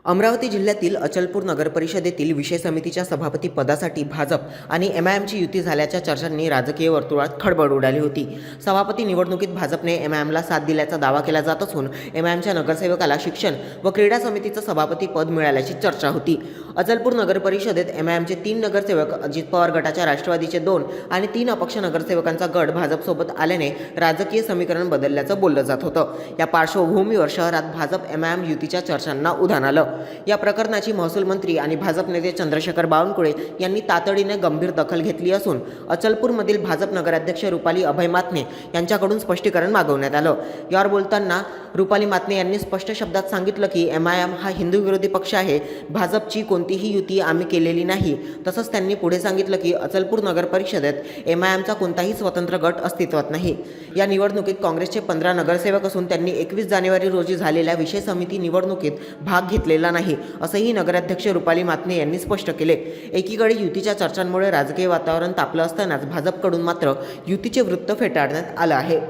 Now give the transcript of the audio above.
अमरावती जिल्ह्यातील अचलपूर नगरपरिषदेतील विषय समितीच्या सभापती पदासाठी भाजप आणि एमआयएमची युती झाल्याच्या चर्चांनी राजकीय वर्तुळात खळबळ उडाली होती। सभापती निवडणुकीत भाजपने एमआयएमला साथ दिल्याचा दावा केला जात असून एमआयएमच्या नगरसेवकाला शिक्षण व क्रीडा समितीचं सभापती पद मिळाल्याची चर्चा होती। अचलपूर नगरपरिषदेत एमआयएमचे 3 नगरसेवक, अजित पवार गटाच्या राष्ट्रवादीचे 2 आणि 3 अपक्ष नगरसेवकांचा गट भाजपसोबत आल्याने राजकीय समीकरण बदलल्याचं बोललं जात होतं। या पार्श्वभूमीवर शहरात भाजप एमआयएम युतीच्या चर्चांना उधाण आलं। या प्रकरणाची महसूल मंत्री आणि भाजप नेते चंद्रशेखर बावनकुळे यांनी तातडीने गंभीर दखल घेतली असून अचलपूरमधील भाजप नगराध्यक्ष रुपाली अभय मातने यांच्याकडून स्पष्टीकरण मागवण्यात आलं। यावर बोलताना रुपाली मातने यांनी स्पष्ट शब्दात सांगितलं की एमआयएम हा हिंदू विरोधी पक्ष आहे, भाजपची कोणतीही युती आम्ही केलेली नाही। तसंच त्यांनी पुढे सांगितलं की अचलपूर नगर परिषदेत एमआयएमचा कोणताही स्वतंत्र गट अस्तित्वात नाही। या निवडणुकीत काँग्रेसचे 15 नगरसेवक असून त्यांनी 21 जानेवारी रोजी झालेल्या विषय समिती निवडणुकीत भाग घेतलेला नाही, असंही नगराध्यक्ष रुपाली मातने यांनी स्पष्ट केले। एकीकडे युतीच्या चर्चांमुळे राजकीय वातावरण तापलं असतानाच भाजपकडून मात्र युतीचे वृत्त फेटाळण्यात आलं आहे।